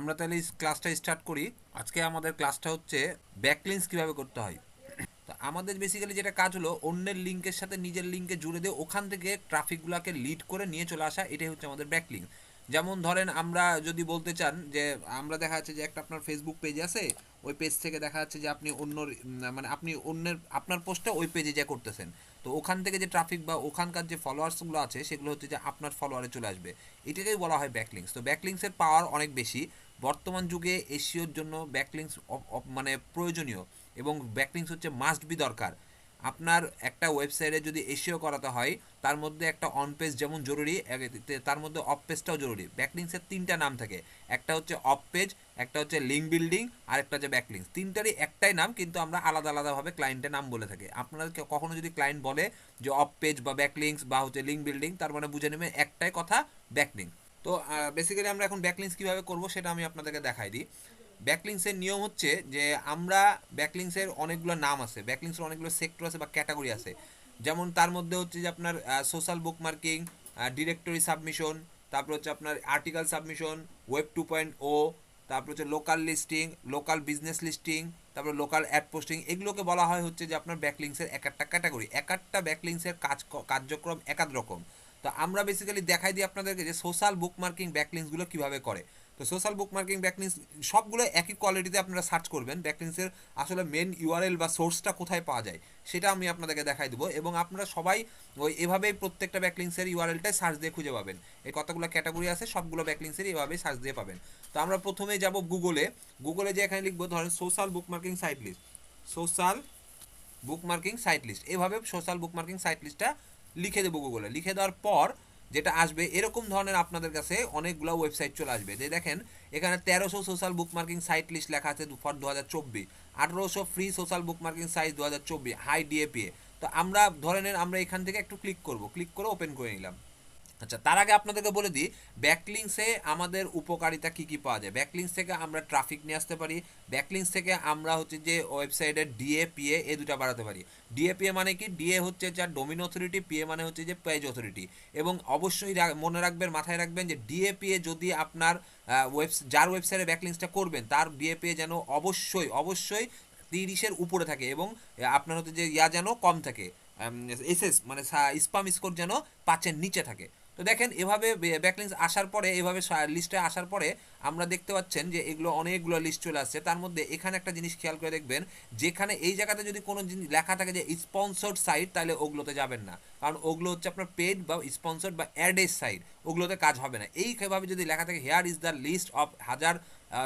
আমরা তাহলে ক্লাসটা স্টার্ট করি। আজকে আমাদের ক্লাসটা হচ্ছে ব্যাকলিংস কিভাবে করতে হয়। তো আমাদের বেসিক্যালি যেটা কাজ হলো অন্যের লিঙ্কের সাথে নিজের লিঙ্কে জুড়ে দিয়ে ওখান থেকে ট্রাফিকগুলোকে লিড করে নিয়ে চলে আসা, এটাই হচ্ছে আমাদের ব্যাকলিংস। যেমন ধরেন আমরা যদি বলতে চান যে আমরা দেখা যাচ্ছে যে একটা আপনার ফেসবুক পেজ আছে, ওই পেজ থেকে দেখা যাচ্ছে যে আপনি অন্য মানে আপনি অন্যের আপনার পোস্টটা ওই পেজে যা করতেছেন, তো ওখান থেকে যে ট্রাফিক বা ওখানকার যে ফলোয়ার্সগুলো আছে সেগুলো হচ্ছে যে আপনার ফলোয়ারে চলে আসবে। এটাকেই বলা হয় ব্যাকলিংস। তো ব্যাকলিংসের পাওয়ার অনেক বেশি। বর্তমান যুগে এসইওর জন্য ব্যাকলিংস মানে প্রয়োজনীয়, এবং ব্যাকলিংস হচ্ছে মাস্ট বি দরকার। আপনার একটা ওয়েবসাইটে যদি এসইও করাতে হয়, তার মধ্যে একটা অন পেজ যেমন জরুরি, তার মধ্যে অফ পেজটাও জরুরি। ব্যাকলিংসের তিনটা নাম থাকে, একটা হচ্ছে অফ পেজ, একটা হচ্ছে লিঙ্ক বিল্ডিং, আর একটা হচ্ছে ব্যাকলিংস। তিনটারই একটাই নাম, কিন্তু আমরা আলাদা আলাদাভাবে ক্লায়েন্টের নাম বলে থাকি। আপনারা কখনো যদি ক্লায়েন্ট বলে যে অফ পেজ বা ব্যাকলিংস বা হচ্ছে লিঙ্ক বিল্ডিং, তার মানে বুঝে নেবেন একটাই কথা, ব্যাকলিংস। তো বেসিক্যালি আমরা এখন ব্যাকলিংস কীভাবে করবো সেটা আমি আপনাদেরকে দেখাই দিই। ব্যাকলিংসের নিয়ম হচ্ছে যে আমরা ব্যাকলিংসের অনেকগুলো নাম আছে, ব্যাকলিংসের অনেকগুলো সেক্টর আছে বা ক্যাটাগরি আছে। যেমন তার মধ্যে হচ্ছে যে আপনার সোশ্যাল বুক মার্কিং, ডিরেক্টরি সাবমিশন, তারপর হচ্ছে আপনার আর্টিকেল সাবমিশন, ওয়েব 2.0, তারপর হচ্ছে local listing, local business listing, তারপর লোকাল অ্যাড পোস্টিং। এগুলোকে বলা হয় হচ্ছে যে আপনার ব্যাকলিংসের এক একটা ক্যাটাগরি। এক একটা ব্যাকলিংসের কার্যক্রম এক এক রকম। তো আমরা বেসিক্যালি দেখাই দিই আপনাদেরকে যে সোশ্যাল বুক মার্কিং ব্যাকলিংসগুলো কীভাবে করে। তো সোশ্যাল বুক মার্কিং ব্যাকলিংস সবগুলো একই কোয়ালিটিতে আপনারা সার্চ করবেন। ব্যাকলিংসের আসলে মেন ইউআরএল বা সোর্সটা কোথায় পাওয়া যায় সেটা আমি আপনাদেরকে দেখাই দেবো, এবং আপনারা সবাই ওই এভাবেই প্রত্যেকটা ব্যাকলিংসের ইউআরএলটাই সার্চ দিয়ে খুঁজে পাবেন। এই কতগুলো ক্যাটাগরি আছে সবগুলো ব্যাকলিংসের এভাবেই সার্চ দিয়ে পাবেন। তো আমরা প্রথমে যাব গুগলে। গুগলে যে এখানে লিখবো ধরেন social bookmarking site list, social bookmarking site list, এভাবে সোশ্যাল বুক মার্কিং সাইট লিস্টটা লিখে দেবো গুগলে। লিখে দেওয়ার পর যেটা আসবে এরকম ধরনের আপনাদের কাছে অনেকগুলো ওয়েবসাইট চলে আসবে। যে দেখেন এখানে 1300 social bookmarking site list লেখা আছে for 2024, 1800 free social bookmarking site 2024 high DA PA. তো আমরা ধরে নেন আমরা এখান থেকে একটু ক্লিক করব, ক্লিক করে ওপেন করে নিলাম। আচ্ছা, তার আগে আপনাদেরকে বলে দিই ব্যাকলিংসে আমাদের উপকারিতা কি কি পাওয়া যায়। ব্যাকলিংস থেকে আমরা ট্রাফিক নিয়ে আসতে পারি। ব্যাকলিংস থেকে আমরা হচ্ছে যে ওয়েবসাইটের ডিএপিএ এই দুটা বাড়াতে পারি। ডিএপিএ মানে কি? ডিএ হচ্ছে যার ডোমিন অথরিটি, পিএ মানে হচ্ছে যে পেজ অথরিটি। এবং অবশ্যই মনে রাখবেন, মাথায় রাখবেন যে ডিএপিএ যদি আপনার যার ওয়েবসাইটে ব্যাকলিংসটা করবেন তার ডিএপিএ যেন অবশ্যই অবশ্যই 30-এর উপরে থাকে, এবং আপনার হচ্ছে যে যেন কম থাকে। এসএস মানে স্পাম স্কোর যেন 5-এর নিচে থাকে। তো দেখেন এভাবে ব্যাকলিংস আসার পরে, এভাবে লিস্টে আসার পরে আমরা দেখতে পাচ্ছেন যে এগুলো অনেকগুলো লিস্ট চলে আসছে। তার মধ্যে এখানে একটা জিনিস খেয়াল করে দেখবেন, যেখানে এই জায়গাতে যদি কোনো জিনিস লেখা থাকে যে স্পন্সর্ড সাইট, তাহলে ওগুলোতে যাবেন না, কারণ ওগুলো হচ্ছে আপনার পেড বা স্পন্সর্ড বা অ্যাডের সাইট, ওগুলোতে কাজ হবে না। এইভাবে যদি লেখা থাকে here is the list of 1000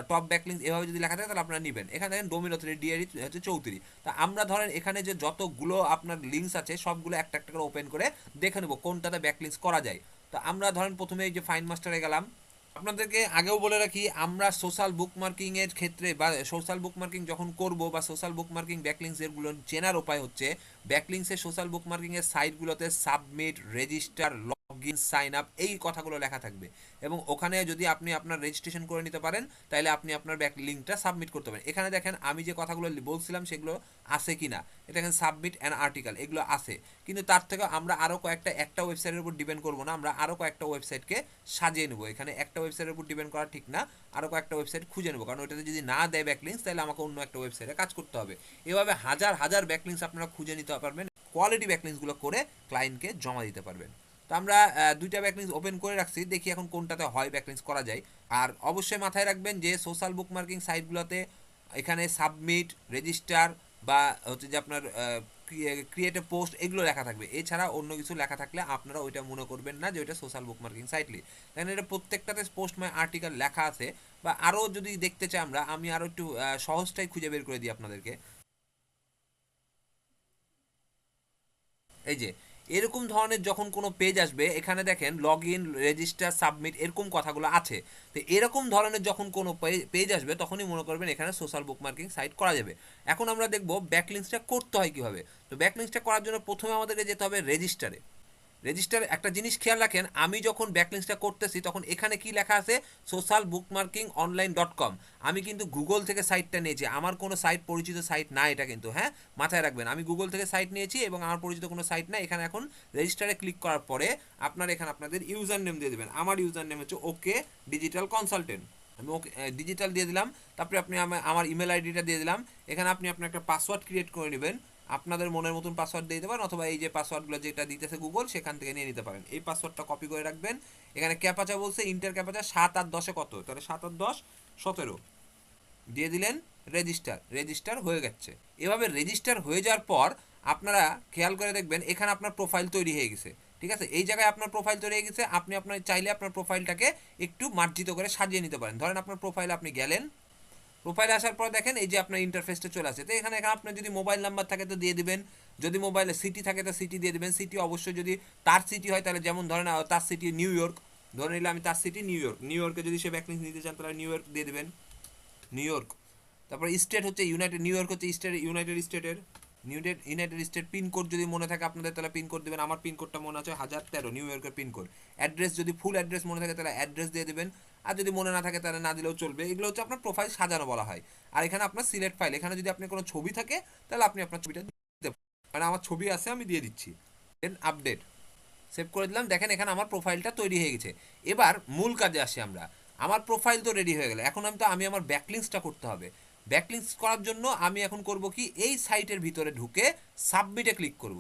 top backlinks, এভাবে যদি লেখা থাকে তাহলে আপনারা নেবেন। এখানে দেখেন ডোমিন অথরিটি ডিআরই হচ্ছে 34। তা আমরা ধরেন এখানে যে যতগুলো আপনার লিঙ্কস আছে সবগুলো একটা একটা করে ওপেন করে দেখে নেবো কোনটাতে ব্যাকলিংস করা যায়। তো আমরা ধরেন প্রথমে এই যে ফাইন মাস্টারে গেলাম। আপনাদেরকে আগেও বলে রাখি, আমরা সোশ্যাল বুক মার্কিং এর ক্ষেত্রে বা সোশ্যাল বুক মার্কিং যখন করব বা সোশ্যাল বুক মার্কিং ব্যাকলিংস এরগুলো চেনার উপায় হচ্ছে ব্যাকলিংসের সোশ্যাল বুক মার্কিং এর সাইটগুলোতে submit, register, log in, sign up এই কথাগুলো লেখা থাকবে। এবং ওখানে যদি আপনি আপনার রেজিস্ট্রেশন করে নিতে পারেন তাহলে আপনি আপনার ব্যাক লিঙ্কটা সাবমিট করতে পারেন। এখানে দেখেন আমি যে কথাগুলো বলছিলাম সেগুলো আছে কিনা। এটা দেখেন সাবমিট অ্যান আর্টিকেল, এগুলো আছে। কিন্তু তার থেকে আমরা আরও কয়েকটা, একটা ওয়েবসাইটের উপর ডিপেন্ড করবো না, আমরা আরও কয়েকটা ওয়েবসাইটকে সাজিয়ে নেবো। এখানে একটা ওয়েবসাইটের উপর ডিপেন্ড করা ঠিক না, আরও কয়েকটা ওয়েবসাইট খুঁজে নেবো, কারণ ওইটাতে যদি না দেয় ব্যাকলিংস তাহলে আমাকে অন্য একটা ওয়েবসাইটে কাজ করতে হবে। এভাবে হাজার হাজার ব্যাকলিংস আপনারা খুঁজে নিতে পারবেন, কোয়ালিটি ব্যাকলিংসগুলো করে ক্লায়েন্টকে জমা দিতে পারবেন। তো আমরা দুইটা ব্যাকলিংস ওপেন করে রাখছি, দেখি এখন কোনটাতে হয় ব্যাকলিংস করা যায়। আর অবশ্যই মাথায় রাখবেন যে সোশ্যাল বুক মার্কিং সাইটগুলোতে এখানে সাবমিট, রেজিস্টার বা হচ্ছে যে আপনার ক্রিয়েট এ পোস্ট এগুলো লেখা থাকবে। এছাড়া অন্য কিছু লেখা থাকলে আপনারা ওইটা মনে করবেন না যে ওইটা সোশ্যাল বুক মার্কিং সাইটলি। দেখেন এটা প্রত্যেকটাতে পোস্ট মাই আর্টিকেল লেখা আছে। বা আরও যদি দেখতে চাই আমি আরও একটু সহজটাই খুঁজে বের করে দিই আপনাদেরকে। এই যে এরকম ধরনের যখন কোনো পেজ আসবে, এখানে দেখেন লগ ইন, রেজিস্টার, সাবমিট এরকম কথাগুলো আছে। তো এরকম ধরনের যখন কোনো পেজ আসবে তখনই মনে করবেন এখানে সোশ্যাল বুক মার্কিং সাইট করা যাবে। এখন আমরা দেখব ব্যাকলিংসটা করতে হয় কীভাবে। তো ব্যাকলিংসটা করার জন্য প্রথমে আমাদেরকে যেতে হবে রেজিস্টারে। রেজিস্টার একটা জিনিস খেয়াল রাখেন, আমি যখন ব্যাকলিংসটা করতেছি তখন এখানে কি লেখা আছে? Social bookmarking online dot com. আমি কিন্তু গুগল থেকে সাইটটা নিয়েছি, আমার কোনো সাইট পরিচিত সাইট না এটা কিন্তু, হ্যাঁ মাথায় রাখবেন, আমি গুগল থেকে সাইট নিয়েছি এবং আমার পরিচিত কোনো সাইট না। এখানে এখন রেজিস্টারে ক্লিক করার পরে আপনারা এখানে আপনাদের ইউজার নেম দিয়ে দেবেন। আমার ইউজার নেম হচ্ছে ওকে ডিজিটাল কনসালটেন্ট। আমি ওকে ডিজিটাল দিয়ে দিলাম। তারপরে আপনি আমার ইমেল আইডিটা দিয়ে দিলাম। এখানে আপনি আপনার একটা পাসওয়ার্ড ক্রিয়েট করে নেবেন, আপনাদের মনের মতন পাসওয়ার্ড দিয়ে দিতে পারেন, অথবা এই যে পাসওয়ার্ডগুলো যেটা দিতেছে গুগল সেখান থেকে নিয়ে নিতে পারেন। এই পাসওয়ার্ডটা কপি করে রাখবেন। এখানে ক্যাপাচা বলছে, ইন্টার ক্যাপাচা 7 আর 10 কত, তাহলে 7 আর 10 17 দিয়ে দিলেন। রেজিস্টার হয়ে গেছে। এভাবে রেজিস্টার হয়ে যাওয়ার পর আপনারা খেয়াল করে দেখবেন এখানে আপনার প্রোফাইল তৈরি হয়ে গেছে। ঠিক আছে, এই জায়গায় আপনার প্রোফাইল তৈরি হয়ে গেছে। আপনি আপনার চাইলে আপনার প্রোফাইলটাকে একটু মার্জিত করে সাজিয়ে নিতে পারেন। ধরেন আপনার প্রোফাইলে আপনি গেলেন, প্রোফাইলে আসার পর দেখেন এই যে আপনার ইন্টারফেসটা চলে আসে। তো এখানে আপনার যদি মোবাইল নাম্বার থাকে তো দিয়ে দিবেন, যদি মোবাইলে সিটি থাকে তো সিটি দিয়ে দিবেন। সিটি অবশ্যই যদি তার সিটি হয় তাহলে, যেমন ধরেন তার সিটি নিউ ইয়র্ক, ধরে নিলে আমি তার সিটি নিউ ইয়র্কে যদি সে ব্যাকলিংক নিতে চান তাহলে নিউ ইয়র্ক দিয়ে দেবেন, নিউ ইয়র্ক। তারপর স্টেট হচ্ছে ইউনাইটেড, নিউ ইয়র্ক হচ্ছে স্টেট, ইউনাইটেড স্টেট। পিনকোড যদি মনে থাকে আপনাদের তাহলে পিনকোড দেবেন। আমার পিনকোডটা মনে আছে 1013 নিউ ইয়র্কের পিনকোড। অ্যাড্রেস যদি ফুল অ্যাড্রেস মনে থাকে তাহলে অ্যাড্রেস দিয়ে দেবেন, আর যদি মনে না থাকে তাহলে না দিলেও চলবে। এগুলো হচ্ছে আপনার প্রোফাইল সাজানো বলা হয়। আর এখানে আপনার সিলেক্ট ফাইল, এখানে যদি আপনার কোনো ছবি থাকে তাহলে আপনি আপনার ছবিটা দিতে পারেন। মানে আমার ছবি আছে আমি দিয়ে দিচ্ছি। দেন আপডেট, সেভ করে দিলাম। দেখেন এখানে আমার প্রোফাইলটা তৈরি হয়ে গেছে। এবার মূল কাজে আসি আমরা। আমার প্রোফাইল তো রেডি হয়ে গেল, এখন আমি আমার ব্যাকলিংসটা করতে হবে। ব্যাকলিংস করার জন্য আমি এখন করব কি, এই সাইটের ভিতরে ঢুকে সাবমিটে ক্লিক করব।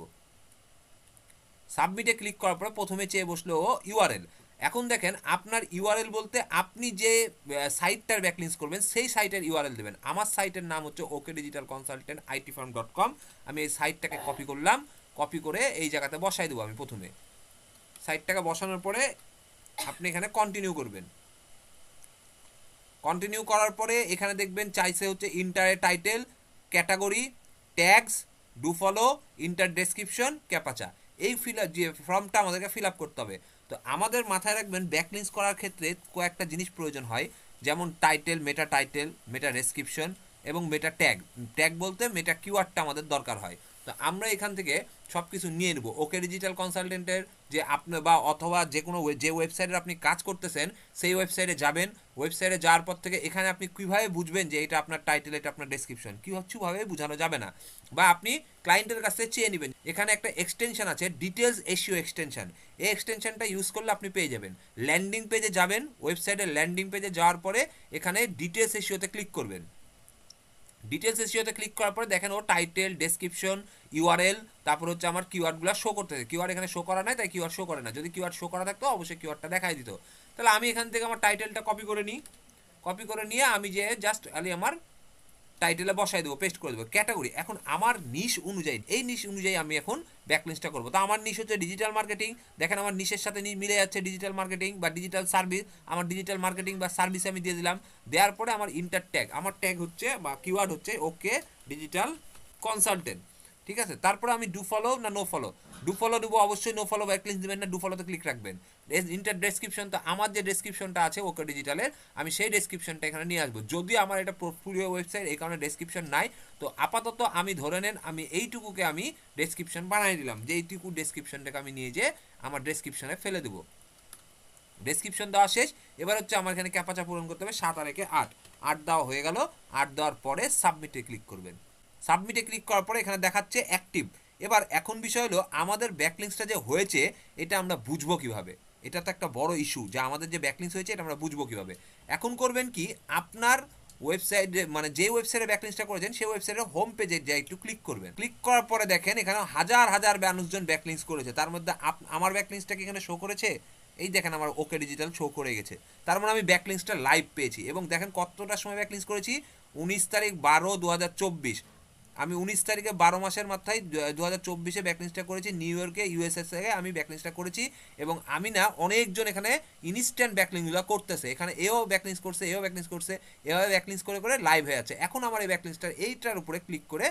সাবমিটে ক্লিক করার পরে প্রথমে চেয়ে বসলো ইউআরএল। এখন দেখেন আপনার ইউআরএল বলতে আপনি যে সাইটটার ব্যাকলিংস করবেন সেই সাইটের ইউআরএল দেবেন। আমার সাইটের নাম হচ্ছে ওকে ডিজিটাল কনসালটেন্ট IT firm.com। আমি এই সাইটটাকে কপি করলাম, কপি করে এই জায়গাতে বসাই দেবো। আমি প্রথমে সাইটটাকে বসানোর পরে আপনি এখানে কন্টিনিউ করবেন। কন্টিনিউ করার পরে এখানে দেখবেন চাইছে হচ্ছে enter title, category, tags, do follow, enter description, captcha. এই যে ফর্মটা আমাদেরকে ফিল আপ করতে হবে। তো আমাদের মাথায় রাখবেন ব্যাকলিংস করার ক্ষেত্রে কয়েকটা জিনিস প্রয়োজন হয়, যেমন টাইটেল, মেটা ডেসক্রিপশন এবং মেটা ট্যাগ। ট্যাগ বলতে মেটা কিওয়ার্ডটা আমাদের দরকার হয়। তো আমরা এখান থেকে সব কিছু নিয়ে নেব। ওকে ডিজিটাল কনসালটেন্টের যে আপনার বা অথবা যে কোনো যে ওয়েবসাইটে আপনি কাজ করতেছেন সেই ওয়েবসাইটে যাবেন। ওয়েবসাইটে যাওয়ার পর থেকে এখানে আপনি কীভাবে বুঝবেন যে এটা আপনার টাইটেল, এটা আপনার ডেসক্রিপশন, কীভাবে বোঝানো যাবে না, বা আপনি ক্লায়েন্টের কাছ থেকে চেয়ে নেবেন। এখানে একটা এক্সটেনশন আছে, ডিটেলস এসইও এক্সটেনশন। এই এক্সটেনশনটা ইউজ করলে আপনি পেয়ে যাবেন। ল্যান্ডিং পেজে যাবেন, ওয়েবসাইটের ল্যান্ডিং পেজে যাওয়ার পরে এখানে ডিটেলস এসইওতে ক্লিক করবেন। ডিটেলস এসইওতে ক্লিক করার পরে দেখেন ও টাইটেল, ডেসক্রিপশন, ইউআরএল, তারপর হচ্ছে আমার কিওয়ার্ডগুলো শো করতেছে। কিওয়ার্ড এখানে শো করা নাই, তাই কিওয়ার্ড শো করে না। যদি কিওয়ার্ড শো করা থাকতো অবশ্যই কিওয়ার্ডটা দেখাই দিত। তাহলে আমি এখান থেকে আমার টাইটেলটা কপি করে নিই। কপি করে নিয়ে আমি যে জাস্ট খালি আমার টাইটেলে বসাই দেবো, পেস্ট করে দেবো। ক্যাটাগরি, এখন আমার নিশ অনুযায়ী, এই নিশ অনুযায়ী আমি এখন ব্যাকলিংসটা করবো। তো আমার নিশ হচ্ছে ডিজিটাল মার্কেটিং। দেখেন আমার নিশের সাথে মিলে যাচ্ছে ডিজিটাল মার্কেটিং বা ডিজিটাল সার্ভিস। আমার ডিজিটাল মার্কেটিং বা সার্ভিস আমি দিয়ে দিলাম। দেওয়ার পরে আমার ইন্টার ট্যাগ, আমার ট্যাগ হচ্ছে বা কিওয়ার্ড হচ্ছে ওকে ডিজিটাল কনসালটেন্ট। ঠিক আছে, তারপরে আমি ডু ফলো না নো ফলো, ডু ফলো দেবো অবশ্যই, নো ফলো ব্যাকলিংস দেবেন না, ডু ফলোতে ক্লিক রাখবেন। ইন্টার ডেসক্রিপশন, তো আমার যে ডেসক্রিপশনটা আছে ওকে ডিজিটালের আমি সেই ডেসক্রিপশনটা এখানে নিয়ে আসবো। যদি আমার এটা পুরো ওয়েবসাইট এই কারণে ডেসক্রিপশন নাই, তো আপাতত আমি ধরে নেন আমি এইটুকুকে আমি ডেসক্রিপশন বানিয়ে দিলাম, যে এইটুকু ডেসক্রিপশনটাকে আমি নিয়ে যে আমার ডেসক্রিপশনে ফেলে দেবো। ডেসক্রিপশন দেওয়া শেষ। এবার হচ্ছে আমার এখানে ক্যাপাচা পূরণ করতে হবে 7 আর 8, 8 দেওয়া হয়ে গেল। 8 দেওয়ার পরে সাবমিটে ক্লিক করবেন। সাবমিটে ক্লিক করার পরে এখানে দেখাচ্ছে অ্যাক্টিভ। এবার এখন বিষয় হলো আমাদের ব্যাকলিংসটা যে হয়েছে এটা আমরা বুঝবো কিভাবে। এটা তো একটা বড় ইস্যু যে আমাদের যে ব্যাকলিংস হয়েছে এটা আমরা বুঝবো কিভাবে। এখন করবেন কি, আপনার ওয়েবসাইটে মানে যে ওয়েবসাইটে ব্যাকলিংসটা করেছেন সেই ওয়েবসাইটের হোম পেজে যা একটু ক্লিক করবেন। ক্লিক করার পরে দেখেন এখানে হাজার হাজার মানুষজন ব্যাকলিংস করেছে, তার মধ্যে আমার ব্যাকলিংসটা কি এখানে শো করেছে? এই দেখেন আমার ওকে ডিজিটাল শো করে গেছে। তার মানে আমি ব্যাকলিংসটা লাইভ পেয়েছি। এবং দেখেন কতটার সময় ব্যাকলিংস করেছি, 19/12/2024। আমি 19 তারিখে 12 মাসের মাথায় 2024 ব্যাকলিংসটা করেছি। নিউ ইয়র্কে ইউএসএস থেকে আমি ব্যাকলিংসটা করেছি। এবং আমি না অনেকজন এখানে ইনস্ট্যান্ট ব্যাকলিংসগুলো করতেছে, এখানে এও ব্যাকলিংস করছে, এও ব্যাকলিংস করছে, এভাবে ব্যাকলিংস করে করে লাইভ হয়ে আছে। এখন আমার এই ব্যাকলিংসটার এইটার উপরে ক্লিক করে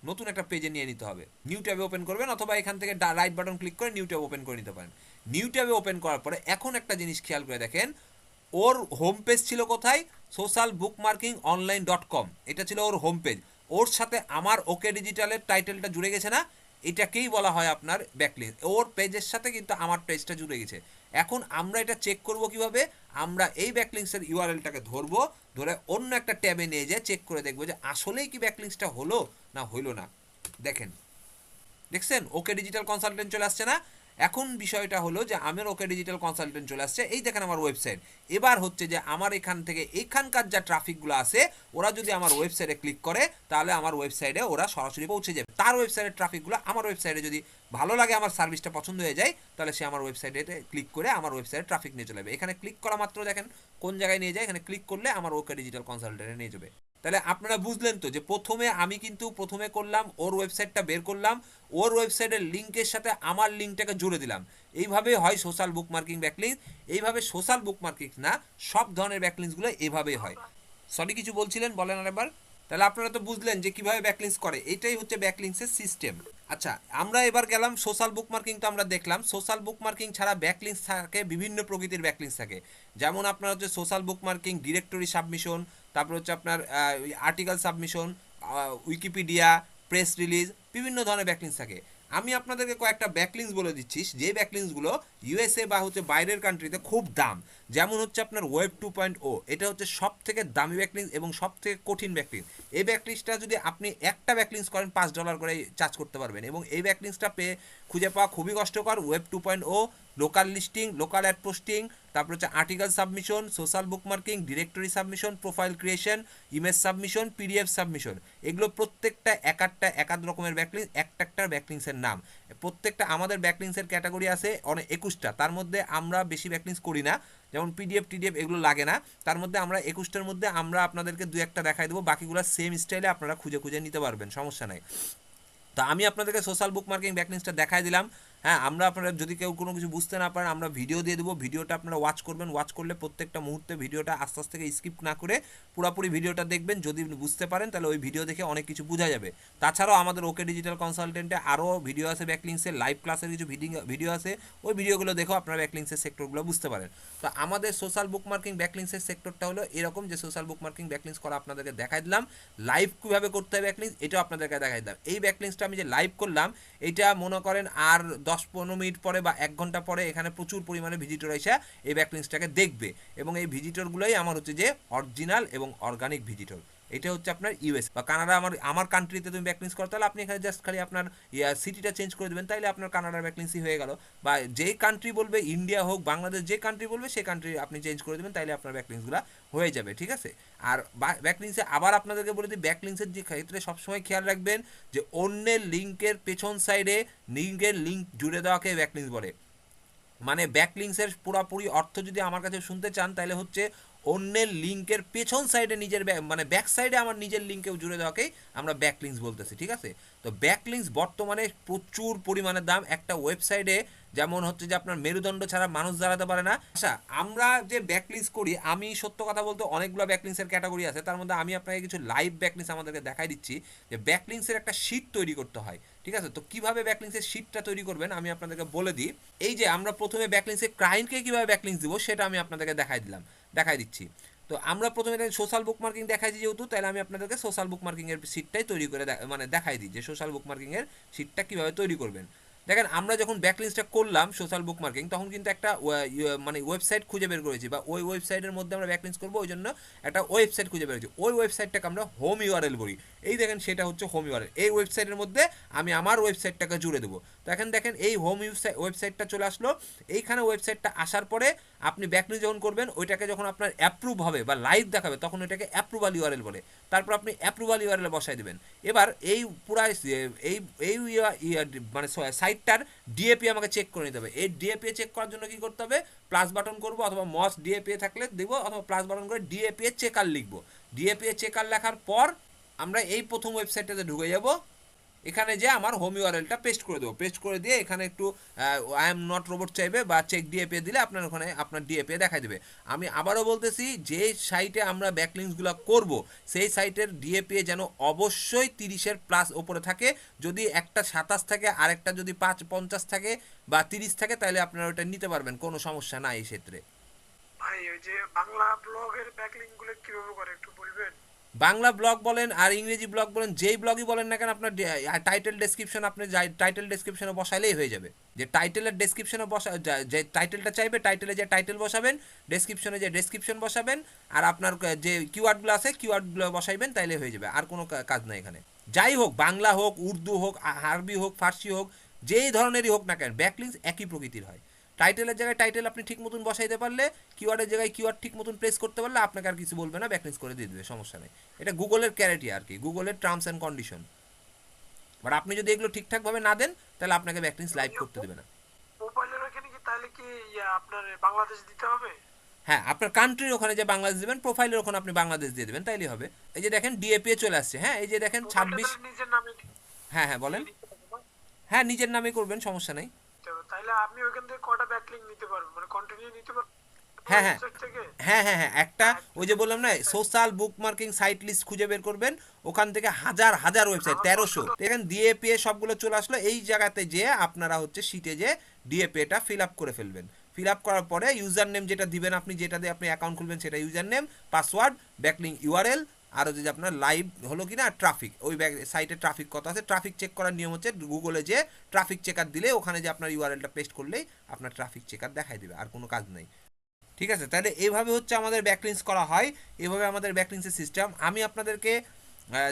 নতুন একটা পেজে নিয়ে নিতে হবে। নিউ ট্যাবে ওপেন করবেন, অথবা এখান থেকে রাইট বাটন ক্লিক করে নিউ ট্যাব ওপেন করে নিতে পারেন। নিউ ট্যাবে ওপেন করার পরে এখন একটা জিনিস খেয়াল করে দেখেন, ওর হোম পেজ ছিল কোথায়? socialbookmarkingonline.com, এটা ছিল ওর হোম পেজ। ওর সাথে আমার ওকে ডিজিটালের টাইটেলটা জুড়ে গেছে না, এটাকেই বলা হয় আপনার ব্যাকলিংক। ওর পেজের সাথে কিন্তু আমার পেজটা জুড়ে গেছে। এখন আমরা এটা চেক করব কিভাবে? আমরা এই ব্যাকলিংসের ইউআরএলটাকে ধরবো, ধরে অন্য একটা ট্যাবে নিয়ে যেয়ে চেক করে দেখবো যে আসলেই কি ব্যাকলিংসটা হলো না হইলো না। দেখেন, দেখছেন ওকে ডিজিটাল কনসালটেন্ট চলে আসছে না? এখন বিষয়টা হলো যে আমার ওকে ডিজিটাল কনসালটেন্ট চলে আসছে, এই দেখেন আমার ওয়েবসাইট। এবার হচ্ছে যে আমার এখান থেকে এখানকার যা ট্রাফিকগুলো আছে ওরা যদি আমার ওয়েবসাইটে ক্লিক করে তাহলে আমার ওয়েবসাইটে ওরা সরাসরি পৌঁছে যাবে। তার ওয়েবসাইটের ট্রাফিকগুলো আমার ওয়েবসাইটে যদি ভালো লাগে, আমার সার্ভিসটা পছন্দ হয়ে যায়, তাহলে সে আমার ওয়েবসাইটে ক্লিক করে আমার ওয়েবসাইটে ট্রাফিক নিয়ে চলে যাবে। এখানে ক্লিক করা মাত্র দেখেন কোন জায়গায় নিয়ে যায়, এখানে ক্লিক করলে আমার ওকে ডিজিটাল কনসালটেন্টে নিয়ে যাবে। তাহলে আপনারা বুঝলেন তো যে আমি কিন্তু প্রথমে করলাম ওর ওয়েবসাইটটা বের করলাম, ওর ওয়েবসাইটের লিঙ্কের সাথে আমার লিঙ্কটাকে জুড়ে দিলাম। এইভাবে হয় সোশ্যাল বুকমার্কিং ব্যাকলিঙ্ক। এইভাবে সোশ্যাল বুকমার্কিং না, সব ধরনের ব্যাকলিঙ্কসগুলো এভাবেই হয়। সরি কিছু বলছিলেন, বলেন আরেকবার। তাহলে আপনারা তো বুঝলেন যে কিভাবে ব্যাকলিঙ্কস করে, এটাই হচ্ছে ব্যাকলিঙ্কসের সিস্টেম। আচ্ছা, আমরা এবার গেলাম সোশ্যাল বুকমার্কিং। তো আমরা দেখলাম সোশ্যাল বুকমার্কিং ছাড়া ব্যাকলিঙ্কস থাকে, বিভিন্ন প্রকৃতির ব্যাকলিঙ্কস থাকে। যেমন আপনার হচ্ছে সোশ্যাল বুকমার্কিং ডিরেক্টরি সাবমিশন, তারপর হচ্ছে আপনার article submission, Wikipedia, press release, বিভিন্ন ধরনের ব্যাকলিঙ্কস থাকে। আমি আপনাদেরকে কয়েকটা ব্যাকলিঙ্কস বলে দিচ্ছি, যে ব্যাকলিঙ্কসগুলো ইউএসএ বা হচ্ছে বাইরের কান্ট্রিতে খুব দাম। যেমন হচ্ছে আপনার ওয়েব 2.0, এটা হচ্ছে সব থেকে দামি ব্যাকলিঙ্কস এবং সব থেকে কঠিন ব্যাকলিঙ্কস। এই ব্যাকলিঙ্কসটা যদি আপনি একটা ব্যাকলিঙ্কস করেন $5 করে চার্জ করতে পারবেন, এবং এই ব্যাকলিঙ্কসটা খুঁজে পাওয়া খুবই কষ্টকর। Web 2.0, local listing, local ad posting, তারপর হচ্ছে article submission, social bookmarking, directory submission, profile creation, image submission, PDF submission, এগুলো প্রত্যেকটা এক আধ রকমের ব্যাকলিঙ্কস, একটা ব্যাকলিঙ্কসের নাম। প্রত্যেকটা আমাদের ব্যাকলিঙ্কসের ক্যাটাগরি আছে অনেক 21টা, তার মধ্যে আমরা বেশি ব্যাকলিঙ্কস করি না, যেমন পিডিএফ টিডিএফ এগুলো লাগে না। তার মধ্যে আমরা 21টার মধ্যে আমরা আপনাদেরকে দু একটা দেখাই দেবো, বাকিগুলো সেম স্টাইলে আপনারা খুঁজে খুঁজে নিতে পারবেন, সমস্যা নাই। তো আমি আপনাদেরকে সোশ্যাল বুকমার্কিং ব্যাকলিঙ্কসটা দেখাই দিলাম। হ্যাঁ, আপনারা যদি কেউ কোনো কিছু বুঝতে না পারেন, আমরা ভিডিও দিয়ে দেবো, ভিডিওটা আপনারা ওয়াচ করবেন। ওয়াচ করলে প্রত্যেকটা মুহূর্তে ভিডিওটা আস্তে আস্তে স্কিপ না করে পুরোপুরি ভিডিওটা দেখবেন। যদি বুঝতে পারেন তাহলে ওই ভিডিও দেখে অনেক কিছু বোঝা যাবে। তাছাড়াও আমাদের ওকে ডিজিটাল কনসালটেন্টে আরও ভিডিও আছে ব্যাকলিঙ্কসের, লাইভ ক্লাসের কিছু ভিডিও আছে, ওই ভিডিওগুলো দেখেও আপনারা ব্যাকলিঙ্কসের সেক্টরগুলো বুঝতে পারেন। তো আমাদের সোশ্যাল বুকমার্কিং ব্যাকলিঙ্কসের সেক্টরটা হলো এরকম, যে সোশ্যাল বুকমার্কিং ব্যাকলিঙ্কস করা আপনাদেরকে দেখাই দিলাম। লাইভ কীভাবে করতে হবে ব্যাকলিঙ্কস, এটাও আপনাদেরকে দেখাই দিলাম। এই ব্যাকলিঙ্কসটা আমি যে লাইভ করলাম, এটা মনে করেন আর 10-15 মিনিট পরে বা 1 ঘন্টা পরে এখানে প্রচুর পরিমাণে ভিজিটর এসে এই ব্যাকলিঙ্কসটাকে দেখবে, এবং এই ভিজিটরগুলোই আমার হচ্ছে যে অরিজিনাল এবং অর্গানিক ভিজিটর। এটা হচ্ছে আপনার ইউএস বা কানাডা। আমার কান্ট্রিতে তুমি ব্যাকলিঙ্কস করো, তাহলে আপনি এখানে জাস্ট খালি আপনার সিটিটা চেঞ্জ করে দেবেন, তাইলে আপনার কানাডার ব্যাকলিঙ্কসই হয়ে গেল। বা যেই কান্ট্রি বলবে, ইন্ডিয়া হোক, বাংলাদেশ, যে কান্ট্রি বলবে সেই কান্ট্রি আপনি চেঞ্জ করে দেবেন, তাইলে আপনার ব্যাকলিঙ্কসগুলো হয়ে যাবে, ঠিক আছে। আর ব্যাকলিঙ্কসে আবার আপনাদেরকে বলে দিই, ব্যাকলিঙ্কসের যে ক্ষেত্রে সবসময় খেয়াল রাখবেন যে অন্যের লিঙ্কের পেছন সাইডে লিঙ্ক জুড়ে দেওয়াকে ব্যাকলিঙ্কস বলে। মানে ব্যাকলিঙ্কসের পুরোপুরি অর্থ যদি আমার কাছে শুনতে চান, তাহলে হচ্ছে অন্যের লিঙ্কের পেছন সাইডে নিজের মানে ব্যাক সাইডে আমার নিজের লিঙ্কেও জুড়ে দেওয়াকেই আমরা ব্যাকলিঙ্কস বলতেছি, ঠিক আছে। তো ব্যাকলিঙ্কস বর্তমানে প্রচুর পরিমাণে দাম। একটা ওয়েবসাইটে যেমন হচ্ছে যে আপনার মেরুদণ্ড ছাড়া মানুষ দাঁড়াতে পারে না। আচ্ছা, আমরা যে ব্যাকলিঙ্কস করি, আমি সত্য কথা বলতে অনেকগুলো ব্যাকলিঙ্কসের ক্যাটাগরি আছে, তার মধ্যে আমি আপনাকে কিছু লাইভ ব্যাকলিঙ্কস আমাদেরকে দেখাই দিচ্ছি, যে ব্যাকলিঙ্কসের একটা শীট তৈরি করতে হয়, ঠিক আছে। তো কিভাবে ব্যাকলিঙ্কসের শীটটা তৈরি করবেন আমি আপনাদেরকে বলে দিই। এই যে আমরা প্রথমে ব্যাকলিঙ্কসের ক্লায়েন্টকে কিভাবে ব্যাকলিঙ্কস দিব সেটা আমি আপনাদেরকে দেখাই দিচ্ছি। তো আমরা প্রথমে সোশ্যাল বুকমার্কিং দেখাইছি যেহেতু, তাহলে আমি আপনাদেরকে সোশ্যাল বুকমার্কিং এর শীটটাই তৈরি করে মানে দেখাই দিই যে সোশ্যাল বুকমার্কিং এর শীটটা কিভাবে তৈরি করবেন। দেখেন, আমরা যখন ব্যাকলিঙ্কসটা করলাম সোশ্যাল বুকমার্কিং, তখন কিন্তু একটা মানে ওয়েবসাইট খুঁজে বের করেছি, বা ওই ওয়েবসাইটের মধ্যে আমরা ব্যাকলিঙ্কস করবো, ওই জন্য একটা ওয়েবসাইট খুঁজে বের করেছি। ওই ওয়েবসাইটটাকে আমরা হোম ইউআরএল বলি। এই দেখেন, সেটা হচ্ছে হোম ইউআরএল। এই ওয়েবসাইটের মধ্যে আমি আমার ওয়েবসাইটটাকে জুড়ে দেবো। তো এখন দেখেন এই হোম ওয়েবসাইটটা চলে আসলো। এইখানে ওয়েবসাইটটা আসার পরে আপনি ব্যাকলিঙ্ক যখন করবেন, ওইটাকে যখন আপনার অ্যাপ্রুভ হবে বা লাইভ দেখাবে, তখন ওইটাকে অ্যাপ্রুভাল ইউআরএল বলে। তারপর আপনি অ্যাপ্রুভাল ইউআরএল বসাই দেবেন। এবার এই পুরা এই এই মানে সাইটটার ডিএপি আমাকে চেক করে নিতে হবে। এই ডিএপি চেক করার জন্য কি করতে হবে, প্লাস বাটন করবো, অথবা মস ডিএপি থাকলে দেবো, অথবা প্লাস বাটন করে ডিএপি চেকার লিখবো। ডিএপি চেকার লেখার পর আমরা এই প্রথম ওয়েবসাইটটাতে ঢুকে যাব। এখানে যে আমার হোম ইউআরএলটা পেস্ট করে দেবো, পেস্ট করে দিয়ে এখানে একটু আই এম নট রোবট চাইবে, বা চেক ডিএপি দিলে আপনার ওখানে আপনার ডিএপি দেখাই দেবে। আমি আবারও বলতেছি, যে সাইটে আমরা ব্যাকলিঙ্কসগুলো করব, সেই সাইটের ডিএপি যেন অবশ্যই 30-এর প্লাস ওপরে থাকে। যদি একটা 27 থাকে, আরেকটা যদি 50 থাকে বা 30 থাকে, তাহলে আপনারা ওটা নিতে পারবেন, কোনো সমস্যা নাই এই ক্ষেত্রে। ভাই, ওই যে বাংলা ব্লগের ব্যাকলিংকগুলো কিভাবে করে একটু বলবেন? বাংলা ব্লগ বলেন আর ইংরেজি ব্লগ বলেন, যেই ব্লগই বলেন না কেন, আপনার টাইটেল ডেসক্রিপশন আপনি টাইটেল ডেসক্রিপশনে বসাইলেই হয়ে যাবে। যে টাইটেলের ডেসক্রিপশনে যে টাইটেলটা চাইবে, টাইটেলে যে টাইটেল বসাবেন, ডেসক্রিপশনে যে ডেসক্রিপশন বসাবেন, আর আপনার যে কিওয়ার্ডগুলো আছে কিওয়ার্ডগুলো বসাইবেন, তাইলে হয়ে যাবে। আর কোনো কাজ নাই এখানে। যাই হোক, বাংলা হোক, উর্দু হোক, আরবি হোক, ফার্সি হোক, যেই ধরনেরই হোক না কেন ব্যাকলিংস একই প্রকৃতির হয়। টাইটেলের জায়গায় টাইটেল আপনি ঠিক মতন বসাইতে পারলে, কিওয়ার্ডের জায়গায় কিওয়ার্ড ঠিক মতন প্রেস করতে পারলে আপনাকে আর কিছু বলবে না, ব্যাকলিংস করে দিয়ে দেবে, সমস্যা নেই। এটা গুগলের ক্যারেটি আর কি, গুগলের টার্মস অ্যান্ড কন্ডিশন। বাট আপনি যদি এগুলো ঠিকঠাকভাবে না দেন তাহলে আপনাকে ব্যাকলিংস লাইভ করতে দেবে না। প্রোফাইলের ওখানে কি তাহলে কি আপনার বাংলাদেশ দিতে হবে? হ্যাঁ, আপনার কান্ট্রির ওখানে যে বাংলাদেশ দেবেন, প্রোফাইলের ওখানে আপনি বাংলাদেশ দিয়ে দেবেন, তাইলেই হবে। এই যে দেখেন ডিএপি চলে আসছে, হ্যাঁ এই যে দেখেন প্রোফাইলটা 26। তাহলে নিজের নামে হ্যাঁ হ্যাঁ বলেন। দিতে হবে না? হ্যাঁ নিজের নামে করবেন, সমস্যা নেই। তাহলে আমি ওখান থেকে কটা ব্যাকলিং নিতে পারবো, মানে কন্টিনিউ নিতে পারবো হ্যাঁ হ্যাঁ ওয়েবসাইট থেকে? হ্যাঁ হ্যাঁ হ্যাঁ একটা, ওই যে বললাম না social bookmarking site list খুঁজে বের করবেন, ওখান থেকে হাজার হাজার ওয়েবসাইট, আমার 1300 প্রশ্নটা এখানে ডিএপিএ সবগুলো চলে আসলো। এই জায়গাতে যে আপনারা হচ্ছে শিটে যে ডিএপিএটা ফিল আপ করে ফেলবেন। ফিল আপ করার পরে ইউজার নেম যেটা দিবেন আপনি, যেটা দিয়ে আপনি অ্যাকাউন্ট খুলবেন সেটা username, password, backlink URL, আর হচ্ছে যে আপনার লাইভ হলো কি না ট্রাফিক, ওই সাইটে ট্রাফিক কত আছে, ট্রাফিক চেক করার নিয়ম হচ্ছে গুগলে যে ট্রাফিক চেকার দিলে ওখানে যে আপনার ইউআরএলটা পেস্ট করলেই আপনার ট্রাফিক চেকার দেখাই দেবে, আর কোনো কাজ নেই। ঠিক আছে, তাহলে এইভাবে হচ্ছে আমাদের ব্যাকলিংস করা হয়, এভাবে আমাদের ব্যাকলিংসের সিস্টেম। আমি আপনাদেরকে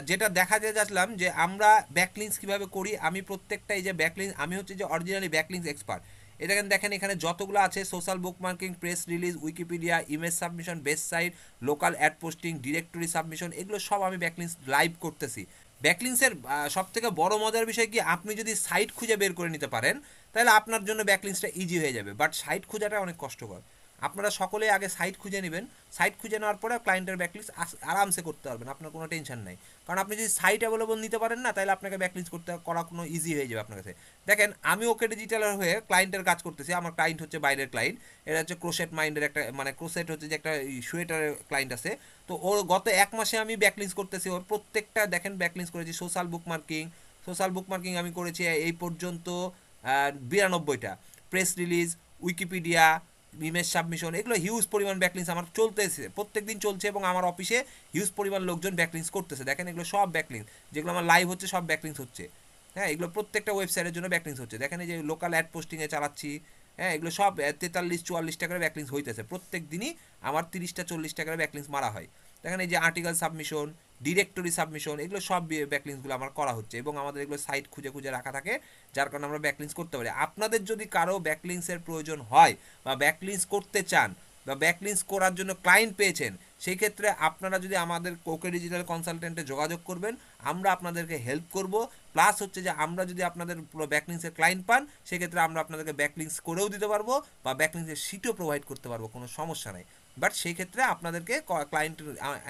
যেটা দেখাতে যাচ্ছিলাম যে আমরা ব্যাকলিংস কীভাবে করি, আমি প্রত্যেকটা এই যে ব্যাকলিংস, আমি হচ্ছে যে অরিজিনালি ব্যাকলিংস এক্সপার্ট। এটা দেখেন এখানে যতগুলো আছে, social bookmarking, press release, Wikipedia, image submission, best site, local ad posting, directory submission, এগুলো সব আমি ব্যাকলিংস লাইভ করতেছি। ব্যাকলিংসের সব থেকে বড় মজার বিষয় কি, আপনি যদি সাইট খুঁজে বের করে নিতে পারেন তাহলে আপনার জন্য ব্যাকলিংসটা ইজি হয়ে যাবে, বাট সাইট খোঁজাটা অনেক কষ্টকর। আপনারা সকলেই আগে সাইট খুঁজে নেবেন, সাইট খুঁজে নেওয়ার পরে ক্লায়েন্টের ব্যাকলিংস আরামসে করতে পারবেন, আপনার কোনো টেনশন নাই। কারণ আপনি যদি সাইট অ্যাভেলেবল নিতে পারেন না, তাহলে আপনাকে ব্যাকলিংস করা কোনো ইজি হয়ে যাবে আপনার কাছে। দেখেন আমি ওকে ডিজিটালের হয়ে ক্লায়েন্টের কাজ করতেছি, আমার ক্লায়েন্ট হচ্ছে বাইরের ক্লায়েন্ট, এটা হচ্ছে ক্রোশেট মাইন্ডের একটা, মানে ক্রোশেট হচ্ছে যে একটা সোয়েটারের ক্লায়েন্ট আছে। তো ওর গত এক মাসে আমি ব্যাকলিংস করতেছি, ওর প্রত্যেকটা দেখেন ব্যাকলিংস করেছি। সোশ্যাল বুক মার্কিং, আমি করেছি এই পর্যন্ত 92টা, press release, Wikipedia, image submission, এগুলো হিউজ পরিমাণ ব্যাকলিংস আমার চলতেছে, প্রত্যেক দিন চলছে, এবং আমার অফিসে হিউজ পরিমাণ লোকজন ব্যাকলিংস করতেছে। দেখেন এগুলো সব ব্যাকলিংস, যেগুলো আমার লাইভ হচ্ছে সব ব্যাকলিংস হচ্ছে। হ্যাঁ এগুলো প্রত্যেকটা ওয়েবসাইটের জন্য ব্যাকলিংস হচ্ছে। দেখেন এই যে লোকাল অ্যাড পোস্টিংয়ে চালাচ্ছি, হ্যাঁ এগুলো সব 43-44 টাকার ব্যাকলিংস হইতেছে, প্রত্যেক দিনই আমার 30-40 টাকার ব্যাকলিংস মারা হয়। দেখেন এই যে আর্টিকেল সাবমিশন, ডিরেক্টরি সাবমিশন, এগুলো সব ব্যাকলিংসগুলো আমার করা হচ্ছে, এবং আমাদের এগুলো সাইট খুঁজে খুঁজে রাখা থাকে, যার কারণে আমরা ব্যাকলিংস করতে পারি। আপনাদের যদি কারো ব্যাকলিংসের প্রয়োজন হয় বা ব্যাকলিংস করতে চান বা ব্যাকলিংস করার জন্য ক্লায়েন্ট পেয়েছেন, সেই ক্ষেত্রে আপনারা যদি আমাদের ওকে ডিজিটাল কনসালটেন্টে যোগাযোগ করবেন, আমরা আপনাদেরকে হেল্প করব। প্লাস হচ্ছে যে আমরা যদি আপনাদের পুরো ব্যাকলিংসের ক্লায়েন্ট পান, সেক্ষেত্রে আমরা আপনাদেরকে ব্যাকলিংস করেও দিতে পারবো বা ব্যাকলিংসের শিটও প্রোভাইড করতে পারবো, কোনো সমস্যা নাই। বাট সেই ক্ষেত্রে আপনাদেরকে ক্লায়েন্ট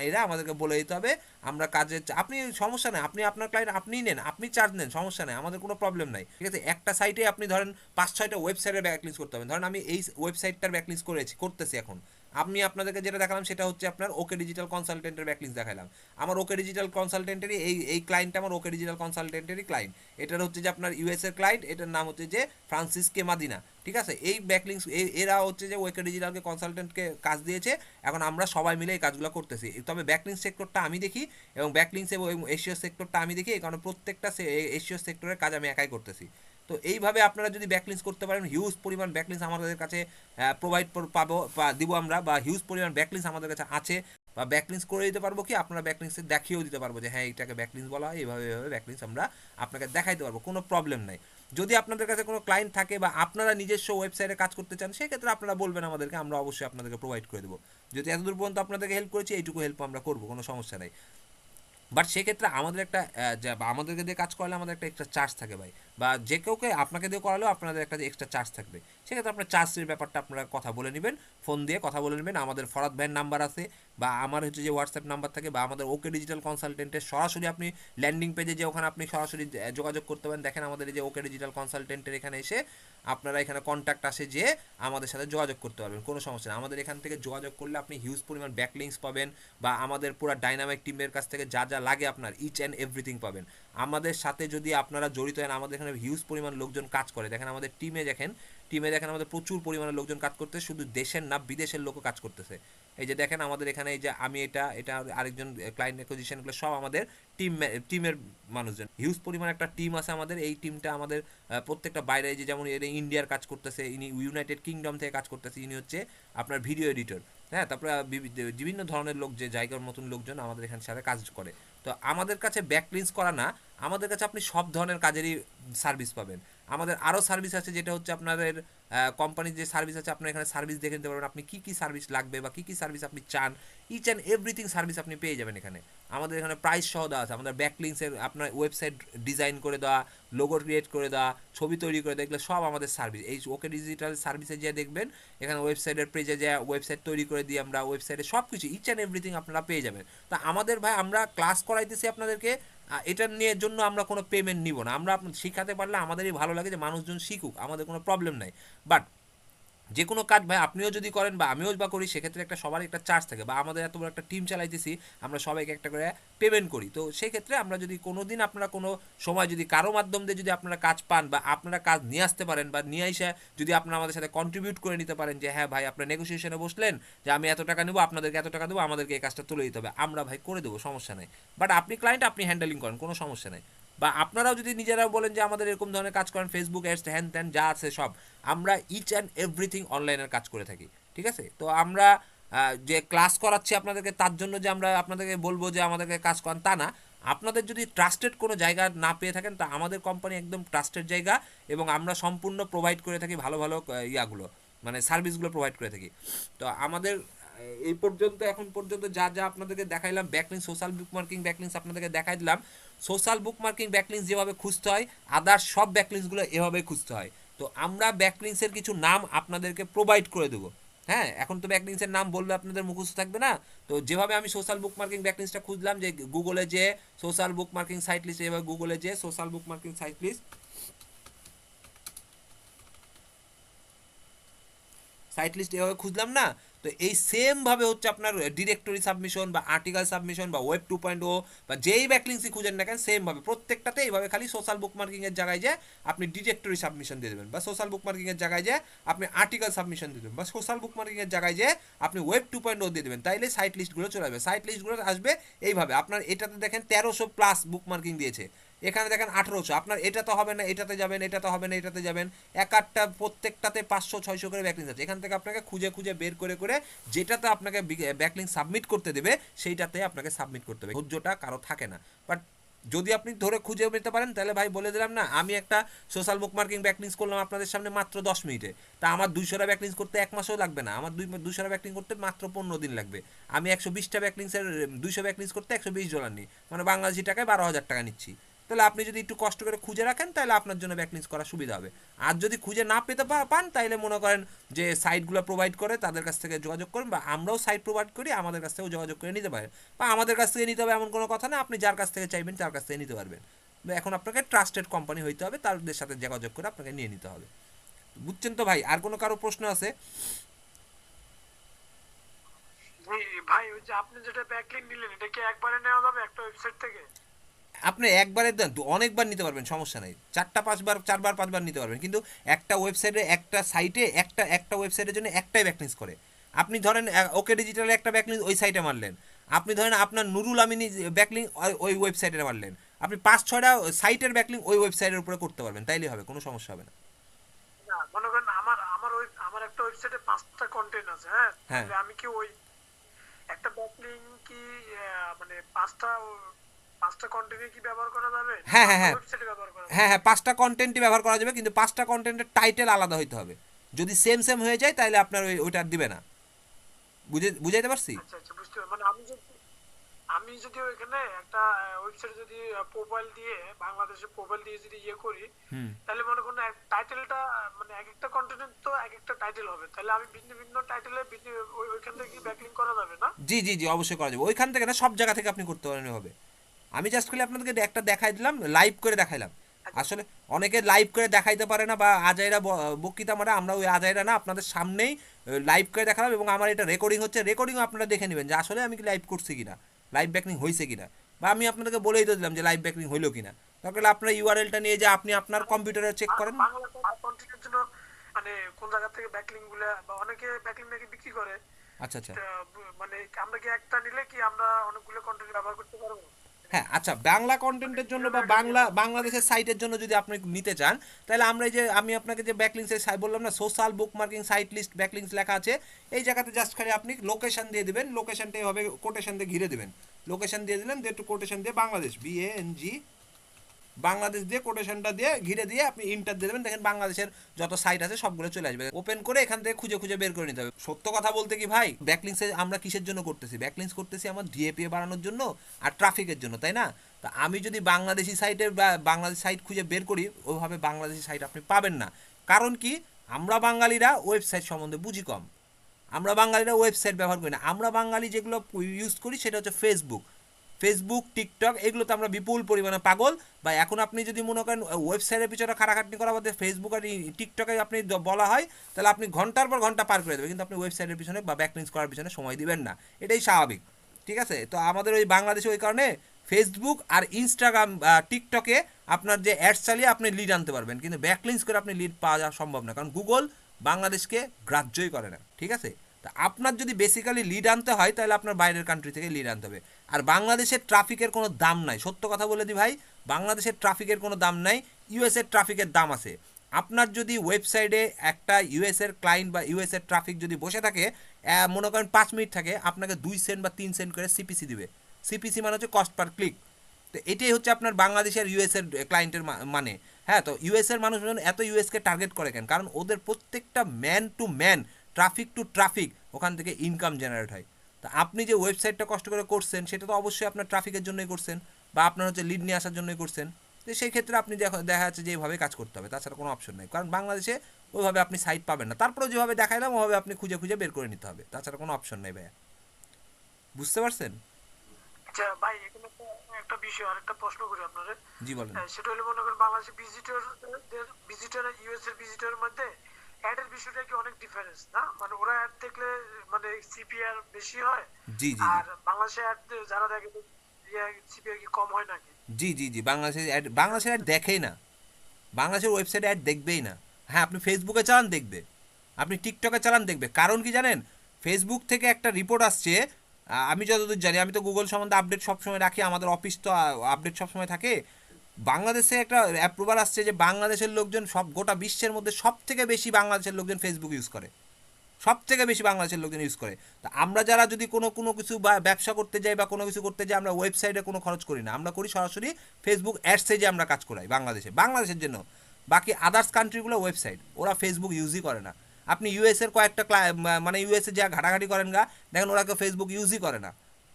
এরা আমাদেরকে বলে দিতে হবে আমরা কাজের, আপনি সমস্যা নেই, আপনি আপনার ক্লায়েন্ট আপনিই নেন, আপনি চার্জ নেন, সমস্যা নেই, আমাদের কোনো প্রবলেম নাই। ঠিক আছে, একটা সাইটে আপনি ধরেন 5-6টা ওয়েবসাইটের ব্যাকলিংস করতে হবে, ধরেন আমি এই ওয়েবসাইটটার ব্যাকলিংস করতেছি এখন, আমি আপনাদেরকে যেটা দেখালাম সেটা হচ্ছে আপনার ওকে ডিজিটাল কনসালটেন্টের ব্যাকলিংস দেখালাম। আমার ওকে ডিজিটাল কনসালটেন্টেরই এই ক্লায়েন্ট, আমার ওকে ডিজিটাল কনসালটেন্টেরই ক্লায়েন্ট, এটার হচ্ছে যে আপনার ইউএসএর ক্লায়েন্ট, এটার নাম হচ্ছে যে ফ্রান্সিস কে মাদিনা। ঠিক আছে, এই ব্যাকলিংস এরা হচ্ছে যে ওকে ডিজিটালকে কনসালটেন্টকে কাজ দিয়েছে, এখন আমরা সবাই মিলে এই কাজগুলো করতেছি। তবে ব্যাকলিংস সেক্টরটা আমি দেখি, এবং ব্যাকলিংস এবং এশিও সেক্টরটা আমি দেখি, এই কারণে প্রত্যেকটা এশিও সেক্টরের কাজ আমি একাই করতেছি। তো এইভাবে আপনারা যদি ব্যাকলিংস করতে পারেন, হিউজ পরিমাণ ব্যাকলিংস আমাদের কাছে প্রোভাইড পাবো বা দিব আমরা, বা হিউজ পরিমাণ ব্যাকলিংস আমাদের কাছে আছে, বা ব্যাকলিংস করে দিতে পারবো, কি আপনারা ব্যাকলিংসে দেখিয়েও দিতে পারবো যে হ্যাঁ এটাকে ব্যাকলিংস বলা হয়, এইভাবে এইভাবে ব্যাকলিংস আমরা আপনাকে দেখাইতে পারবো, কোনো প্রবলেম নাই। যদি আপনাদের কাছে কোনো ক্লায়েন্ট থাকে বা আপনারা নিজস্ব ওয়েবসাইটে কাজ করতে চান, সেক্ষেত্রে আপনারা বলবেন আমাদেরকে, আমরা অবশ্যই আপনাদেরকে প্রোভাইড করে দেবো। যদি এতদূর পর্যন্ত আপনাদেরকে হেল্প করেছি, এইটুকু হেল্প আমরা করবো, কোনো সমস্যা নেই। বাট সেক্ষেত্রে আমাদের একটা আমাদেরকে দিয়ে কাজ করালে আমাদের একটা এক্সট্রা চার্জ থাকে ভাই, বা যে কেউকে আপনাকে দিয়ে করালেও আপনাদের একটা এক্সট্রা চার্জ থাকবে। সেক্ষেত্রে আপনার চার্জের ব্যাপারটা আপনারা কথা বলে নেবেন, ফোন দিয়ে কথা বলে নেবেন। আমাদের ফরাদ ভাইয়ের নাম্বার আছে, বা আমার হচ্ছে যে হোয়াটসঅ্যাপ নাম্বার থাকে, বা আমাদের ওকে ডিজিটাল কনসালটেন্টের সরাসরি আপনি ল্যান্ডিং পেজে যে ওখানে আপনি সরাসরি যোগাযোগ করতে পারেন। দেখেন আমাদের এই যে ওকে ডিজিটাল কনসালটেন্টের এখানে এসে আপনারা এখানে কন্ট্যাক্ট আসে যে আমাদের সাথে যোগাযোগ করতে পারবেন, কোনো সমস্যা নেই। আমাদের এখান থেকে যোগাযোগ করলে আপনি হিউজ পরিমাণ ব্যাকলিংস পাবেন, বা আমাদের পুরো ডাইনামিক টিমের কাছ থেকে যা যা লাগে আপনার ইচ অ্যান্ড এভরিথিং পাবেন। আমাদের সাথে যদি আপনারা জড়িত হন, আমাদের এখানে হিউজ পরিমাণ লোকজন কাজ করে। দেখেন আমাদের টিমে দেখেন আমাদের প্রচুর পরিমাণে লোকজন কাজ করতে, শুধু দেশের না বিদেশের লোকও কাজ করতেছে। এই যে দেখেন আমাদের এখানে এই যে আমি এটা আরেকজন ক্লায়েন্ট অ্যাকুইজিশনগুলো সব আমাদের টিমের মানুষজন, হিউজ পরিমাণ একটা টিম আছে আমাদের। এই টিমটা আমাদের প্রত্যেকটা বাইরে, যে যেমন ইন্ডিয়ার কাজ করতেছে, ইনি ইউনাইটেড কিংডম থেকে কাজ করতেছে, ইনি হচ্ছে আপনার ভিডিও এডিটর। হ্যাঁ, তারপরে বিভিন্ন ধরনের লোক, যে জায়গার মতন লোকজন আমাদের এখানে সাথে কাজ করে। তো আমাদের কাছে ব্যাকলিংস করা না, আমাদের কাছে আপনি সব ধরনের কাজেরই সার্ভিস পাবেন। আমাদের আরও সার্ভিস আছে, যেটা হচ্ছে আপনাদের কোম্পানির যে সার্ভিস আছে, আপনার এখানে সার্ভিস দেখে নিতে পারবেন আপনি কী কী সার্ভিস লাগবে বা কী কী সার্ভিস আপনি চান। ইচ অ্যান্ড এভরিথিং সার্ভিস আপনি পেয়ে যাবেন এখানে। আমাদের এখানে প্রাইস সহ দেওয়া আছে, আমাদের ব্যাকলিংসের আপনার ওয়েবসাইট ডিজাইন করে দেওয়া, লোগো ক্রিয়েট করে দেওয়া, ছবি তৈরি করে দেওয়া, এগুলো সব আমাদের সার্ভিস। এই ওকে ডিজিটাল সার্ভিসে যে দেখবেন এখানে ওয়েবসাইটের পেজে যে ওয়েবসাইট তৈরি করে দিই আমরা, ওয়েবসাইটে সব কিছু ইচ অ্যান্ড এভরিথিং আপনারা পেয়ে যাবেন। তা আমাদের ভাই আমরা ক্লাস করাইতেছি আপনাদেরকে, এটার নিয়ে জন্য আমরা কোনো পেমেন্ট নিব না। আমরা শিখাতে পারলে আমাদেরই ভালো লাগে যে মানুষজন শিখুক, আমাদের কোনো প্রবলেম নাই। বাট যে কোনো কাজ ভাই আপনিও যদি করেন বা আমিও বা করি, সেক্ষেত্রে একটা সবার একটা চার্জ থাকে, বা আমাদের এত বড় একটা টিম চালাইতেছি, আমরা সবাইকে একটা করে পেমেন্ট করি। তো সেই ক্ষেত্রে আমরা যদি কোনো দিন আপনারা কোনো সময় যদি কারো মাধ্যম দিয়ে যদি আপনারা কাজ পান বা আপনারা কাজ নিয়ে আসতে পারেন, বা নিয়ে এসে যদি আপনারা আমাদের সাথে কন্ট্রিবিউট করে নিতে পারেন যে হ্যাঁ ভাই আপনার নেগোসিয়েশনে বসলেন যে আমি এত টাকা নেবো, আপনাদেরকে এত টাকা দেবো, আমাদেরকে এই কাজটা তুলে দিতে হবে, আমরা ভাই করে দেবো, সমস্যা নেই। বাট আপনি ক্লায়েন্ট, আপনি হ্যান্ডেলিং করেন, কোনো সমস্যা নেই। বা আপনারাও যদি নিজেরাও বলেন যে আমাদের এরকম ধরনের কাজ করেন, ফেসবুক অ্যাডস হ্যান ত্যান যা আছে সব, আমরা ইচ অ্যান্ড এভরিথিং অনলাইনের কাজ করে থাকি। ঠিক আছে, তো আমরা যে ক্লাস করাচ্ছি আপনাদেরকে তার জন্য যে আমরা আপনাদেরকে বলবো যে আমাদেরকে কাজ করান তা না। আপনাদের যদি ট্রাস্টেড কোনো জায়গা না পেয়ে থাকেন, তা আমাদের কোম্পানি একদম ট্রাস্টেড জায়গা, এবং আমরা সম্পূর্ণ প্রোভাইড করে থাকি ভালো ভালো ইয়াগুলো, মানে সার্ভিসগুলো প্রোভাইড করে থাকি। তো আমাদের এই পর্যন্ত এখন পর্যন্ত যা যা আপনাদেরকে দেখাইলাম, ব্যাকলিংস, সোশ্যাল বুকমার্কিং ব্যাকলিংস আপনাদেরকে দেখাই দিলাম। সোশ্যাল বুকমার্কিং ব্যাকলিংস যেভাবে খুঁজতে হয়, আদার্স সব ব্যাকলিংসগুলো এভাবে খুঁজতে হয়। তো আমরা ব্যাকলিংসের কিছু নাম আপনাদেরকে প্রোভাইড করে দেবো। হ্যাঁ, এখন তো ব্যাকলিংসের নাম বললে আপনাদের মুখস্থ থাকবে না। তো যেভাবে আমি সোশ্যাল বুকমার্কিং ব্যাকলিংসটা খুঁজলাম, যে গুগলে যে সোশ্যাল বুকমার্কিং সাইট লিস্ট, এভাবে গুগলে যে সোশ্যাল বুকমার্কিং সাইট লিস্ট এভাবে খুঁজলাম না, তো এই সেমভাবে হচ্ছে আপনার ডিরেক্টরি সাবমিশন বা আর্টিকেল সাবমিশন বা ওয়েব 2.0 বা যেই ব্যাকলিংসই খুঁজেন না কেন, সেমভাবে প্রত্যেকটাতে এইভাবে খালি সোশ্যাল বুকমার্কিংয়ের জায়গায় যে আপনি ডিরেক্টরি সাবমিশন দিয়ে দেবেন, বা সোশ্যাল বুকমার্কিংয়ের জায়গায় যে আপনি আর্টিকেল সাবমিশন দিয়ে দেবেন, বা সোশ্যাল বুকমার্কিংয়ের জায়গায় যে আপনি ওয়েব 2.0 দিয়ে দেবেন, তাইলে সাইট লিস্টগুলো চলে আসবে। সাইট লিস্টগুলো আসবে এইভাবে। আপনার এটাতে দেখেন 1300 প্লাস বুকমার্কিং দিয়েছে, এখানে দেখেন 1800। আপনার এটা তো হবে না, এটাতে যাবেন, এটাতে হবে না, এটাতে যাবেন, এক আটটা প্রত্যেকটাতে 500-600 করে ব্যাকলিংস আছে। এখান থেকে আপনাকে খুঁজে খুঁজে বের করে করে যেটাতে আপনাকে ব্যাকলিংস সাবমিট করতে দেবে, সেইটাতে আপনাকে সাবমিট করতে হবে। ধৈর্যটা কারো থাকে না। বাট যদি আপনি ধরে খুঁজেও নিতে পারেন, তাহলে ভাই বলে দিলাম না, আমি একটা সোশ্যাল বুকমার্কিং ব্যাকলিংস করলাম আপনাদের সামনে মাত্র 10 মিনিটে, তা আমার 200টা ব্যাকলিংস করতে 1 মাসও লাগবে না, আমার 200টা ব্যাকলিং করতে মাত্র 15 দিন লাগবে। আমি 120টা ব্যাকলিংসের 200 ব্যাকলিংস করতে $120 নিই, মানে বাংলাদেশি টাকায় 12,000 টাকা নিচ্ছি। তাহলে আপনি যদি একটু কষ্ট করে খুঁজে রাখেন, তাহলে আপনার জন্য ব্যাকলিংস করা সুবিধা হবে। আর যদি খুঁজে না পেতে পান, তাহলে মনে করেন যে সাইটগুলো প্রোভাইড করে তাদের কাছ থেকে যোগাযোগ করেন, বা আমরাও সাইট প্রোভাইড করি, আমাদের কাছ থেকেও যোগাযোগ করে নিতে পারেন। বা আমাদের কাছ থেকে নিতে হবে এমন কোনো কথা না, আপনি যার কাছ থেকে চাইবেন তার কাছ থেকে নিতে পারবেন। এখন আপনাকে ট্রাস্টেড কোম্পানি হইতে হবে, তাদের সাথে যোগাযোগ করে আপনাকে নিয়ে নিতে হবে। বুঝছেন তো ভাই? আর কোনো কারো প্রশ্ন আছে? জি ভাই, ওই যে আপনি যেটা ব্যাকলিং নিলেন, এটা কি একবারে নেওয়া যাবে একটা ওয়েবসাইট থেকে? আপনি একবারে দেন তো অনেকবার নিতে পারবেন, সমস্যা নাই। 4টা 5বার 4বার 5বার নিতে পারবেন, কিন্তু একটা ওয়েবসাইটে একটা সাইটে একটা ওয়েবসাইটের জন্য একটাই ব্যাকলিংস করে। আপনি ধরেন ওকে ডিজিটালে একটা ব্যাকলিংস ওই সাইটে মারলেন, আপনি ধরেন আপনার নুরুল আমিনী ব্যাকলিং ওই ওয়েবসাইটে মারলেন, আপনি 5-6টা সাইটের ব্যাকলিং ওই ওয়েবসাইটের উপরে করতে পারবেন, তাইলেই হবে, কোনো সমস্যা হবে না। না, মনে করেন আমার আমার ওই আমার একটা ওয়েবসাইটে 5টা কন্টেন্ট আছে, হ্যাঁ, হ্যাঁ, তাহলে আমি কি ওই একটা ব্যাকলিং কি মানে 5টা কন্টেন্টে কি ব্যবহার করা যাবে, না হ্যাঁ, হ্যাঁ, 5টা হ্যাঁ, ওয়েবসাইটে ব্যবহার করা হ্যাঁ, যাবে? হ্যাঁ, 5টা কন্টেন্টই ব্যবহার করা যাবে, কিন্তু 5টা কন্টেন্টের টাইটেল আলাদা হইতে হবে। যদি সেম সেম হয়ে যায়, তাহলে আপনার ওইটা দিবে না। বুঝাইতে পারছি? আচ্ছা আচ্ছা, বুঝতে পারলাম। মানে আমি যদি ওইখানে একটা ওয়েবসাইটে যদি প্রোফাইল দিয়ে, বাংলাদেশের প্রোফাইল দিয়ে যদি ইয়ে করি, হুম। তাহলে মনে করুন টাইটেলটা, মানে এক একটা কন্টেন্ট তো এক একটা টাইটেল হবে, তাহলে আমি ভিন্ন ভিন্ন টাইটেলে ওইখান থেকে কি ব্যাকলিং করা যাবে না? জি, জি, জি, অবশ্যই করা যাবে। ওইখান থেকে না, সব জায়গা থেকে আপনি করতে পারেন হবে। আমি জাস্ট খালি আপনাদেরকে একটা দেখাই দিলাম, লাইভ করে দেখাইলাম। আচ্ছা আসলে অনেকে লাইভ করে দেখাইতে পারে না, বা আজাইরা বক্তৃতা মারা, আমরা ওই আজাইরা না, আপনাদের সামনেই লাইভ করে দেখালাম, এবং আমার এটা রেকর্ডিং হচ্ছে, রেকর্ডিংও আপনারা দেখে নেবেন যে আসলে আমি কি লাইভ করছি কিনা, লাইভ ব্যাকলিং হয়েছে কিনা। বা আমি আপনাদেরকে বলেই তো দিলাম যে লাইভ ব্যাকলিং হইলো কিনা। তাহলে আপনার ইউআরএলটা নিয়ে যে আপনি আপনার কম্পিউটারে চেক করেন। বাংলা কন্টেন্টের জন্য মানে কোন জায়গা থেকে ব্যাকলিং গুলা, বা অনেকে ব্যাকলিং নাকি বিক্রি করে, আচ্ছা, আচ্ছা। এটা মানে আমরা কি একটা নিলে কি আমরা অনেকগুলো কন্টেন্ট ব্যবহার করতে পারবো? হ্যাঁ, আচ্ছা, বাংলা মানে কন্টেন্টের জন্য বা কিভাবে এটা নিয়ে করবো? বাংলাদেশের সাইটের জন্য যদি আপনি নিতে চান, তাহলে আমরা এই যে আমি আপনাকে যে ব্যাকলিংসের সাইট বললাম না, social bookmarking site list backlinks লেখা আছে, এই জায়গাতে জাস্ট খালি আপনি লোকেশন দিয়ে দিবেন, লোকেশনটা এভাবে কোটেশন দিয়ে ঘিরে দিবেন, লোকেশন দিয়ে দিলেন, দিয়ে একটু কোটেশন দিয়ে বাংলাদেশ BANG বাংলাদেশ দিয়ে কোটেশনটা দিয়ে ঘিরে দিয়ে আপনি ইন্টার দিয়ে দেবেন, দেখেন বাংলাদেশের যত সাইট আছে সবগুলো চলে আসবে। ওপেন করে এখান থেকে খুঁজে খুঁজে বের করে নিতে হবে। সত্য কথা বলতে কি ভাই, ব্যাকলিংসে আমরা কিসের জন্য করতেছি? ব্যাকলিংস করতেছি আমার ডিএপিএ বাড়ানোর জন্য আর ট্রাফিকের জন্য, তাই না? তা আমি যদি বাংলাদেশি সাইটের বা বাংলাদেশ সাইট খুঁজে বের করি, ওইভাবে বাংলাদেশি সাইট আপনি পাবেন না। কারণ কি, আমরা বাঙালিরা ওয়েবসাইট সম্বন্ধে বুঝি কম। আমরা বাঙালিরা ওয়েবসাইট ব্যবহার করি না। আমরা বাঙালি যেগুলো ইউজ করি সেটা হচ্ছে ফেসবুক, টিকটক, এগুলোতে আমরা বিপুল পরিমাণে পাগল। বা এখন আপনি যদি মনে করেন ওয়েবসাইটের পিছনে খাটাখাটনি করা বাদে ফেসবুক আর টিকটকে আপনি বলা হয়, তাহলে আপনি ঘন্টার পর ঘন্টা পার করে দেবেন, কিন্তু আপনি ওয়েবসাইটের পিছনে বা ব্যাকলিংস করার পিছনে সময় দিবেন না। এটাই স্বাভাবিক, ঠিক আছে? তো আমাদের ওই বাংলাদেশে ওই কারণে ফেসবুক আর ইনস্টাগ্রাম, টিকটকে আপনার যে অ্যাডস চালিয়ে আপনি লিড আনতে পারবেন, কিন্তু ব্যাকলিংস করে আপনি লিড পাওয়া যাওয়া সম্ভব না, কারণ গুগল বাংলাদেশকে গ্রাহ্যই করে না, ঠিক আছে? তা আপনার যদি বেসিক্যালি লিড আনতে হয়, তাহলে আপনার বাইরের কান্ট্রি থেকে লিড আনতে হবে। আর বাংলাদেশের ট্রাফিকের কোনো দাম নাই, সত্য কথা বলে দিই ভাই, বাংলাদেশের ট্রাফিকের কোনো দাম নাই, ইউএসের ট্রাফিকের দাম আছে। আপনার যদি ওয়েবসাইটে একটা ইউএসের ক্লায়েন্ট বা ইউএসের ট্রাফিক যদি বসে থাকে, মনে করেন 5 মিনিট থাকে, আপনাকে 2 সেন্ট বা 3 সেন্ট করে সিপিসি দিবে। সিপিসি মানে হচ্ছে কস্ট পার ক্লিক। তো এটাই হচ্ছে আপনার বাংলাদেশের ইউএসের ক্লায়েন্টের মানে। হ্যাঁ, তো ইউএসের মানুষজন এত ইউএসকে টার্গেট করে কেন? কারণ ওদের প্রত্যেকটা man to man, traffic two traffic, ওখান থেকে ইনকাম জেনারেট হয়। তা আপনি যে ওয়েবসাইটটা কষ্ট করে করছেন, সেটা তো অবশ্যই আপনার ট্রাফিকের জন্যই করছেন, বা আপনার হচ্ছে লিড নিয়ে আসার জন্যই করছেন। তো সেই ক্ষেত্রে আপনি দেখা যাচ্ছে যে এইভাবে কাজ করতে হবে, তাছাড়া কোনো অপশন নেই। কারণ বাংলাদেশে ওইভাবে আপনি সাইট পাবেন না। তারপরেও যেভাবে দেখাইলাম ওভাবে আপনি খুঁজে খুঁজে বের করে নিতে হবে, তাছাড়া কোনো অপশন নেই ভাইয়া। বুঝতে পারছেন? আচ্ছা ভাই, এখানে একটা বিষয় আর একটা প্রশ্ন করি আপনারে। জি বলেন। সেটা হলো মনে করেন বাংলাদেশের ভিজিটর ইউএস এর ভিজিটরের মধ্যে অ্যাড এর বিষয়টা কি অনেক ডিফারেন্স না? মানে ওরা অ্যাড দেখলে মানে সিপিআর বেশি হয়, জি জি জি আর বাংলাদেশে অ্যাড যারা দেখে সিপিআর কি কম হয় নাকি? জি জি জি বাংলাদেশের অ্যাড দেখেই না, বাংলাদেশের ওয়েবসাইটে অ্যাড দেখবেই না। হ্যাঁ, আপনি ফেসবুকে চালান দেখবে, আপনি টিকটকে চালান দেখবে। কারণ কি জানেন, ফেসবুক থেকে একটা রিপোর্ট আসছে, আমি যতদূর জানি, আমি তো গুগল সম্বন্ধে আপডেট সবসময় রাখি, আমাদের অফিস তো আপডেট সবসময় থাকে। বাংলাদেশে একটা অ্যাপ্রুভাল আসছে যে বাংলাদেশের লোকজন সব গোটা বিশ্বের মধ্যে সব থেকে বেশি বাংলাদেশের লোকজন ফেসবুক ইউজ করে, সব থেকে বেশি বাংলাদেশের লোকজন ইউজ করে। তা আমরা যারা যদি কোনো কোনো কিছু বা ব্যবসা করতে যাই বা কোনো কিছু করতে যাই, আমরা ওয়েবসাইটে কোনো খরচ করি না, আমরা করি সরাসরি ফেসবুক অ্যাডসে যে আমরা কাজ করাই বাংলাদেশের জন্য। বাকি আদার্স কান্ট্রিগুলো ওয়েবসাইট, ওরা ফেসবুক ইউজই করে না। আপনি ইউএসের কয়েকটা মানে ইউএসএ যা ঘাটাঘাটি করেন গা, দেখেন ওরা কেউ ফেসবুক ইউজই করে না।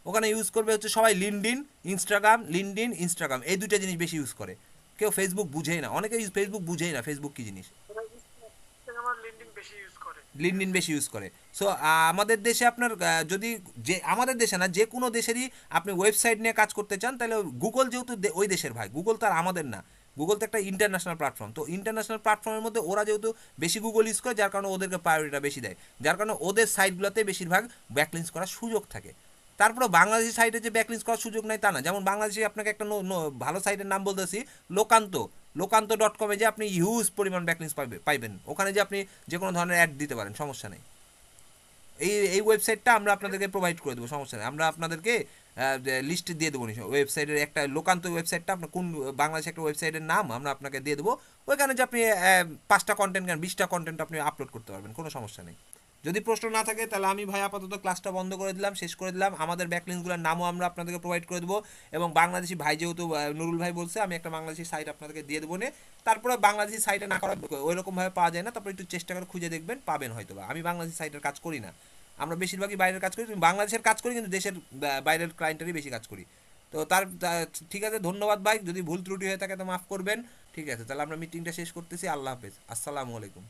ওখানে ইউজ করবে হচ্ছে সবাই লিঙ্কডইন, ইনস্টাগ্রাম, এই দুইটা জিনিস বেশি ইউজ করে। কেউ ফেসবুক বুঝেই না, অনেকে ফেসবুক বুঝেই না ফেসবুক কী জিনিস। আমার লিঙ্কডিন বেশি ইউজ করে। লিঙ্কডইন বেশি ইউজ করে। সো আমাদের দেশে আপনার যদি, যে আমাদের দেশে না, যে কোনো দেশেরই আপনি ওয়েবসাইট নিয়ে কাজ করতে চান, তাহলে গুগল যেহেতু ওই দেশের ভাই, গুগল তো আর আমাদের না, গুগল তো একটা ইন্টারন্যাশনাল প্ল্যাটফর্ম। তো ইন্টারন্যাশনাল প্ল্যাটফর্মের মধ্যে ওরা যেহেতু বেশি গুগল ইউজ করে, যার কারণে ওদেরকে প্রায়োরিটিটা বেশি দেয়, যার কারণে ওদের সাইটগুলোতে বেশিরভাগ ব্যাকলিংস করার সুযোগ থাকে। তারপরে বাংলাদেশি সাইটে যে ব্যাকলিংস করার সুযোগ নাই তা না। যেমন বাংলাদেশে আপনাকে একটা ভালো সাইটের নাম বলতেছি, লোকান্ত লোকান্ত.com-এ যে আপনি হিউজ পরিমাণ ব্যাকলিংস পাইবেন। ওখানে যে আপনি যে কোনো ধরনের অ্যাড দিতে পারেন, সমস্যা নেই। এই ওয়েবসাইটটা আমরা আপনাদেরকে প্রোভাইড করে দেবো, সমস্যা নেই। আমরা আপনাদেরকে লিস্ট দিয়ে দেবো ওয়েবসাইটের একটা লোকান্ত ওয়েবসাইটটা, আপনার কোন বাংলাদেশে একটা ওয়েবসাইটের নাম আমরা আপনাকে দিয়ে দেবো। ওইখানে যে আপনি 5টা কন্টেন্ট 20টা কন্টেন্ট আপনি আপলোড করতে পারবেন, কোনো সমস্যা নেই। যদি প্রশ্ন না থাকে তাহলে আমি ভাই আপাতত ক্লাসটা বন্ধ করে দিলাম, শেষ করে দিলাম। আমাদের ব্যাকলিংসগুলোর নামও আমরা আপনাদেরকে প্রোভাইড করে দেবো, এবং বাংলাদেশি ভাই যেহেতু নুরুল ভাই বলছে, আমি একটা বাংলাদেশি সাইট আপনাদেরকে দিয়ে দেবো। তারপরে বাংলাদেশি সাইটে না করা ওইরকমভাবে পাওয়া যায় না, তারপরে একটু চেষ্টা করে খুঁজে দেখবেন, পাবেন হয়তো বা। আমি বাংলাদেশি সাইটের কাজ করি না, আমরা বেশিরভাগই বাইরের কাজ করি। বাংলাদেশের কাজ করি, কিন্তু দেশের বাইরের ক্লায়েন্টেরই বেশি কাজ করি। তো ঠিক আছে, ধন্যবাদ ভাই। যদি ভুল ত্রুটি হয়ে থাকে তো মাফ করবেন। ঠিক আছে, তাহলে আমরা মিটিংটা শেষ করতেছি। আল্লাহ হাফেজ, আসসালামু আলাইকুম।